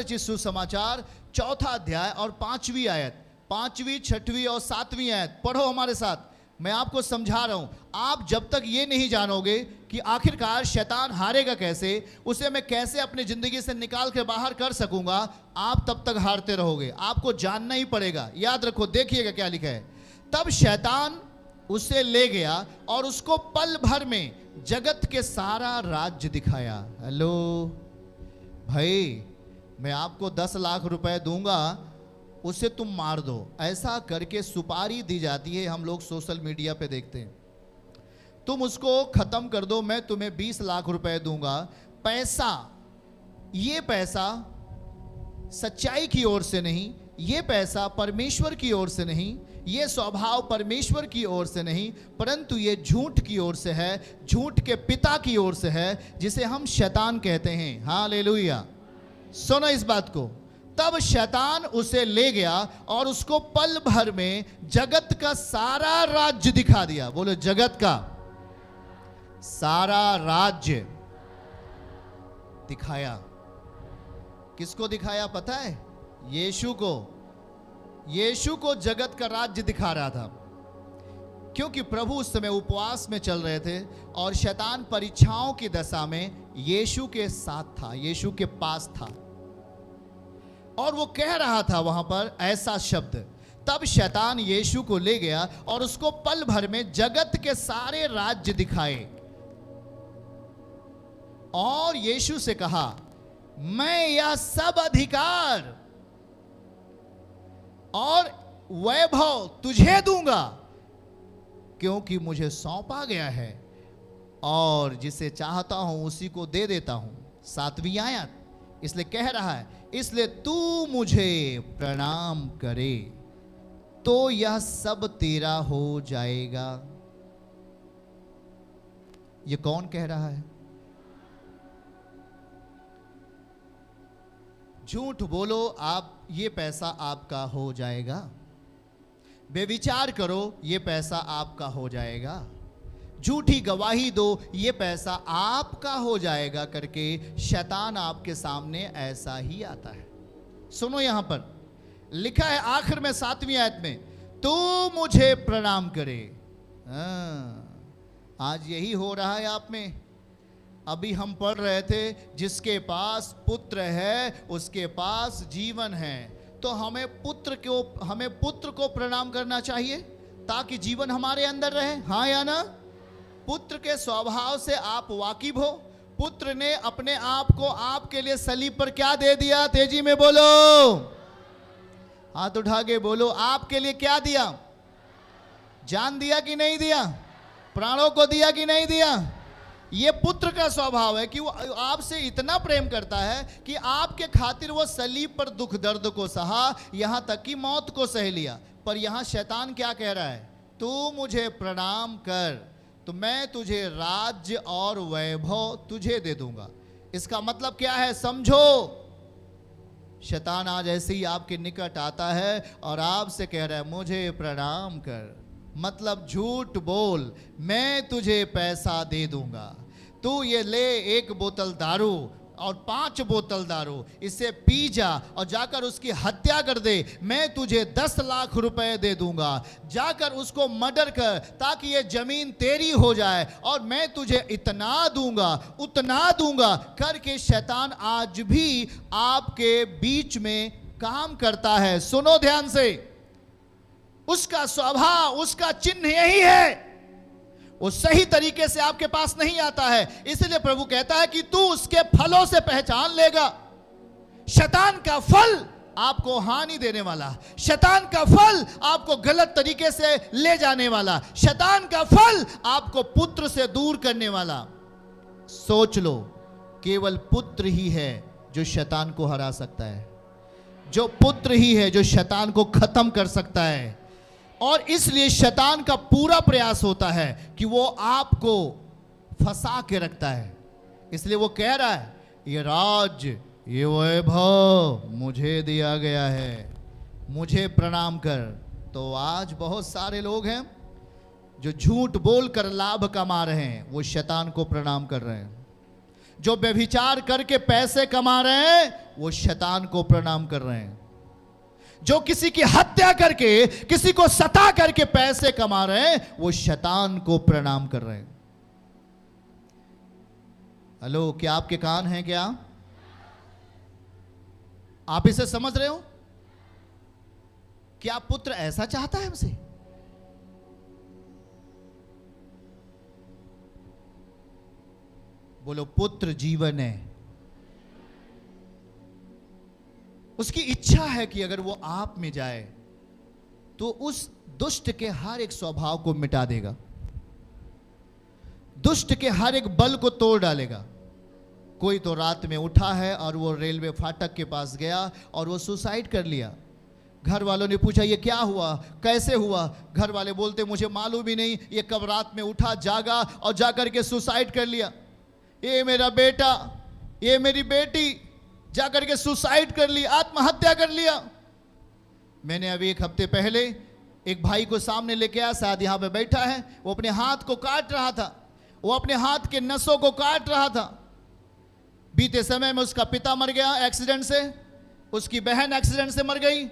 रचित सुसमाचार 4 अध्याय और 5वीं आयत, 5वीं, 6वीं और 7वीं आयत पढ़ो हमारे साथ। मैं आपको समझा रहा हूं, आप जब तक ये नहीं जानोगे कि आखिरकार शैतान हारेगा कैसे, उसे मैं कैसे अपनी जिंदगी से निकाल के बाहर कर सकूंगा, आप तब तक हारते रहोगे। आपको जानना ही पड़ेगा। याद रखो, देखिएगा क्या लिखा है। तब शैतान उसे ले गया और उसको पल भर में जगत के सारा राज्य दिखाया। हेलो भाई, मैं आपको 10 लाख रुपए दूंगा, उसे तुम मार दो, ऐसा करके सुपारी दी जाती है, हम लोग सोशल मीडिया पे देखते हैं। तुम उसको खत्म कर दो, मैं तुम्हें 20 लाख रुपए दूंगा। पैसा, ये पैसा सच्चाई की ओर से नहीं, ये पैसा परमेश्वर की ओर से नहीं, ये स्वभाव परमेश्वर की ओर से नहीं, परंतु ये झूठ की ओर से है, झूठ के पिता की ओर से है, जिसे हम शैतान कहते हैं। हालेलुया। सुनो इस बात को। तब शैतान उसे ले गया और उसको पल भर में जगत का सारा राज्य दिखा दिया। बोलो, जगत का सारा राज्य दिखाया। किसको दिखाया पता है? यीशु को। यीशु को जगत का राज्य दिखा रहा था, क्योंकि प्रभु उस समय उपवास में चल रहे थे और शैतान परीक्षाओं की दशा में यीशु के साथ था, यीशु के पास था, और वो कह रहा था वहां पर ऐसा शब्द। तब शैतान यीशु को ले गया और उसको पल भर में जगत के सारे राज्य दिखाए और यीशु से कहा, मैं यह सब अधिकार और वैभव तुझे दूंगा, क्योंकि मुझे सौंपा गया है और जिसे चाहता हूं उसी को दे देता हूं। 7वीं आयत, इसलिए कह रहा है, इसलिए तू मुझे प्रणाम करे तो यह सब तेरा हो जाएगा। ये कौन कह रहा है? झूठ बोलो आप, ये पैसा आपका हो जाएगा। बेविचार करो, ये पैसा आपका हो जाएगा। झूठी गवाही दो, ये पैसा आपका हो जाएगा करके शैतान आपके सामने ऐसा ही आता है। सुनो, यहां पर लिखा है आखिर में 7वीं आयत में, तू मुझे प्रणाम करे। आज यही हो रहा है आप में। अभी हम पढ़ रहे थे, जिसके पास पुत्र है उसके पास जीवन है। तो हमें पुत्र को प्रणाम करना चाहिए ताकि जीवन हमारे अंदर रहे। हाँ या ना? पुत्र के स्वभाव से आप वाकिफ हो। पुत्र ने अपने आप को आपके लिए सलीब पर क्या दे दिया? तेजी में बोलो, हाथ उठा के बोलो, आपके लिए क्या दिया? जान दिया कि नहीं दिया? प्राणों को दिया कि नहीं दिया? ये पुत्र का स्वभाव है कि वो आपसे इतना प्रेम करता है कि आपके खातिर वो सलीब पर दुख दर्द को सहा, यहां तक कि मौत को सह लिया। पर यहां शैतान क्या कह रहा है? तू मुझे प्रणाम कर तो मैं तुझे राज्य और वैभव तुझे दे दूंगा। इसका मतलब क्या है समझो। शैतान आज ऐसे ही आपके निकट आता है और आपसे कह रहा है मुझे प्रणाम कर, मतलब झूठ बोल, मैं तुझे पैसा दे दूंगा, तू ये ले 1 बोतल दारू और 5 बोतल दारू, इसे पी जा और जाकर उसकी हत्या कर दे, मैं तुझे 10 लाख रुपए दे दूंगा, जाकर उसको मर्डर कर ताकि ये जमीन तेरी हो जाए और मैं तुझे इतना दूंगा उतना दूंगा करके शैतान आज भी आपके बीच में काम करता है। सुनो ध्यान से, उसका स्वभाव, उसका चिन्ह यही है। वो सही तरीके से आपके पास नहीं आता है, इसलिए प्रभु कहता है कि तू उसके फलों से पहचान लेगा। शैतान का फल आपको हानि देने वाला, शैतान का फल आपको गलत तरीके से ले जाने वाला, शैतान का फल आपको पुत्र से दूर करने वाला। सोच लो, केवल पुत्र ही है जो शैतान को हरा सकता है, जो पुत्र ही है जो शैतान को खत्म कर सकता है। और इसलिए शैतान का पूरा प्रयास होता है कि वो आपको फंसा के रखता है। इसलिए वो कह रहा है ये राज्य, ये वैभव मुझे दिया गया है, मुझे प्रणाम कर। तो आज बहुत सारे लोग हैं जो झूठ बोलकर लाभ कमा रहे हैं, वो शैतान को प्रणाम कर रहे हैं। जो व्यभिचार करके पैसे कमा रहे हैं वो शैतान को प्रणाम कर रहे हैं। जो किसी की हत्या करके, किसी को सता करके पैसे कमा रहे हैं वो शैतान को प्रणाम कर रहे हैं। हेलो, क्या आपके कान हैं? क्या आप इसे समझ रहे हो? क्या पुत्र ऐसा चाहता है हमसे? बोलो, पुत्र जीवन है। उसकी इच्छा है कि अगर वो आप में जाए तो उस दुष्ट के हर एक स्वभाव को मिटा देगा, दुष्ट के हर एक बल को तोड़ डालेगा। कोई तो रात में उठा है और वो रेलवे फाटक के पास गया और वो सुसाइड कर लिया। घर वालों ने पूछा ये क्या हुआ, कैसे हुआ? घर वाले बोलते मुझे मालूम ही नहीं, ये कब रात में उठा, जागा और जाकर के सुसाइड कर लिया। ये मेरा बेटा, ये मेरी बेटी जाकर के सुसाइड कर ली, आत्महत्या कर लिया। मैंने अभी 1 हफ्ते पहले एक भाई को सामने लेके आया, शायद यहां पे बैठा है। वो अपने हाथ को काट रहा था, वो अपने हाथ के नसों को काट रहा था। बीते समय में उसका पिता मर गया एक्सीडेंट से, उसकी बहन एक्सीडेंट से मर गई।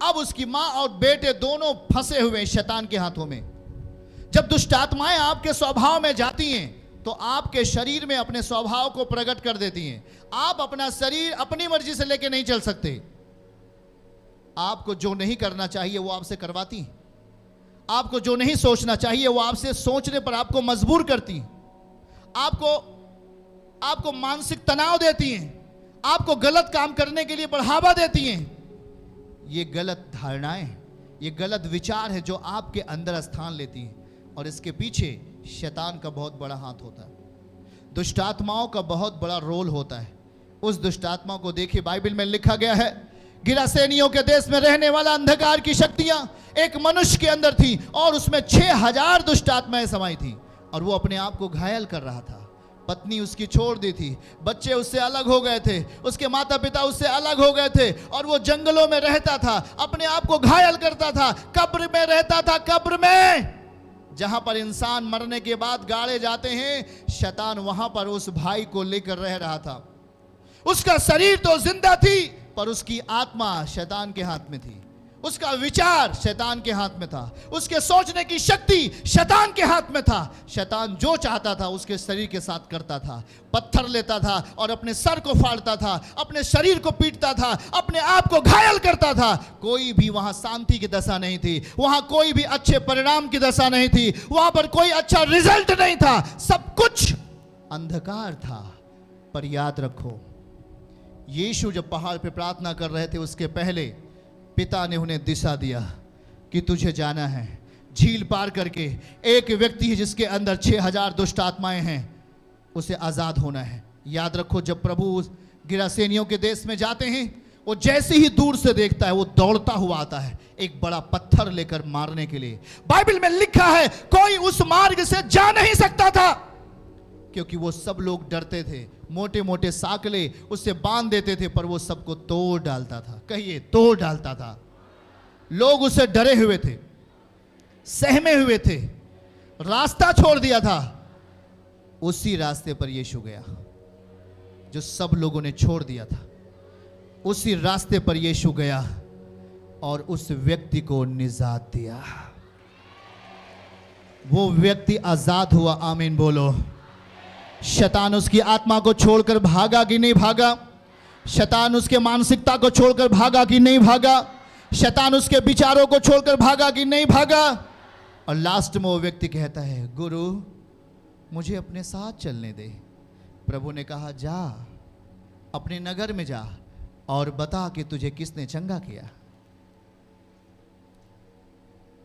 अब उसकी मां और बेटे दोनों फंसे हुए शैतान के हाथों में। जब दुष्ट आत्माएं आपके स्वभाव में जाती हैं तो आपके शरीर में अपने स्वभाव को प्रकट कर देती हैं। आप अपना शरीर अपनी मर्जी से लेके नहीं चल सकते। आपको जो नहीं करना चाहिए वो आपसे करवाती हैं। आपको जो नहीं सोचना चाहिए वो आपसे सोचने पर आपको मजबूर करती हैं। आपको मानसिक तनाव देती हैं, आपको गलत काम करने के लिए बढ़ावा देती हैं। ये गलत धारणाएं, ये गलत विचार है जो आपके अंदर स्थान लेती हैं, और इसके पीछे शैतान का बहुत बड़ा हाथ होता है। दुष्ट आत्माओं का बहुत बड़ा रोल होता है। उस दुष्ट आत्मा को देखिए, बाइबल में लिखा गया है, गिरासेनियों के देश में रहने वाला अंधकार की शक्तियां एक मनुष्य के अंदर थी और उसमें 6000 दुष्ट आत्माएं समाई थी, और वो अपने आप को घायल कर रहा था। पत्नी उसकी छोड़ दी थी, बच्चे उससे अलग हो गए थे, उसके माता पिता उससे अलग हो गए थे, और वो जंगलों में रहता था, अपने आप को घायल करता था, कब्र में रहता था। कब्र में जहां पर इंसान मरने के बाद गाड़े जाते हैं, शैतान वहां पर उस भाई को लेकर रह रहा था। उसका शरीर तो जिंदा थी पर उसकी आत्मा शैतान के हाथ में थी, उसका विचार शैतान के हाथ में था, उसके सोचने की शक्ति शैतान के हाथ में था। शैतान जो चाहता था उसके शरीर के साथ करता था। पत्थर लेता था और अपने सर को फाड़ता था, अपने शरीर को पीटता था, अपने आप को घायल करता था। कोई भी वहां शांति की दशा नहीं थी, वहां कोई भी अच्छे परिणाम की दशा नहीं थी, वहां पर कोई अच्छा रिजल्ट नहीं था, सब कुछ अंधकार था। पर याद रखो, यीशु जब पहाड़ पे प्रार्थना कर रहे थे उसके पहले पिता ने उन्हें दिशा दिया कि तुझे जाना है झील पार करके। एक व्यक्ति है जिसके अंदर 6000 दुष्ट आत्माएं हैं, उसे आजाद होना है। याद रखो, जब प्रभु गिरासेनियों के देश में जाते हैं, वो जैसे ही दूर से देखता है वो दौड़ता हुआ आता है एक बड़ा पत्थर लेकर मारने के लिए। बाइबल में लिखा है कोई उस मार्ग से जा नहीं सकता था क्योंकि वो सब लोग डरते थे। मोटे मोटे साकले उससे बांध देते थे पर वो सबको तोड़ डालता था। कहिए, तोड़ डालता था। लोग उससे डरे हुए थे, सहमे हुए थे, रास्ता छोड़ दिया था। उसी रास्ते पर यीशु गया जो सब लोगों ने छोड़ दिया था। उसी रास्ते पर यीशु गया और उस व्यक्ति को निजात दिया। वो व्यक्ति आजाद हुआ। आमीन बोलो। शैतान उसकी आत्मा को छोड़कर भागा कि नहीं भागा? शैतान उसके मानसिकता को छोड़कर भागा कि नहीं भागा? शैतान उसके विचारों को छोड़कर भागा कि नहीं भागा? और लास्ट में वो व्यक्ति कहता है, गुरु मुझे अपने साथ चलने दे। प्रभु ने कहा, जा अपने नगर में जा और बता कि तुझे किसने चंगा किया।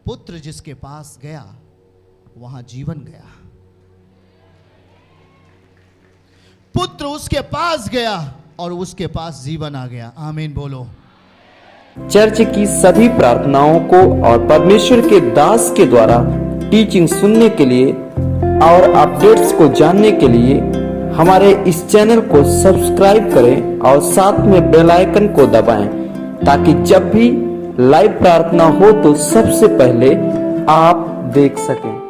पुत्र जिसके पास गया वहां जीवन गया। पुत्र उसके पास गया और उसके पास जीवन आ गया। आमीन बोलो। चर्च की सभी प्रार्थनाओं को और परमेश्वर के दास के द्वारा टीचिंग सुनने के लिए और अपडेट्स को जानने के लिए हमारे इस चैनल को सब्सक्राइब करें और साथ में बेल आइकन को दबाएं ताकि जब भी लाइव प्रार्थना हो तो सबसे पहले आप देख सकें।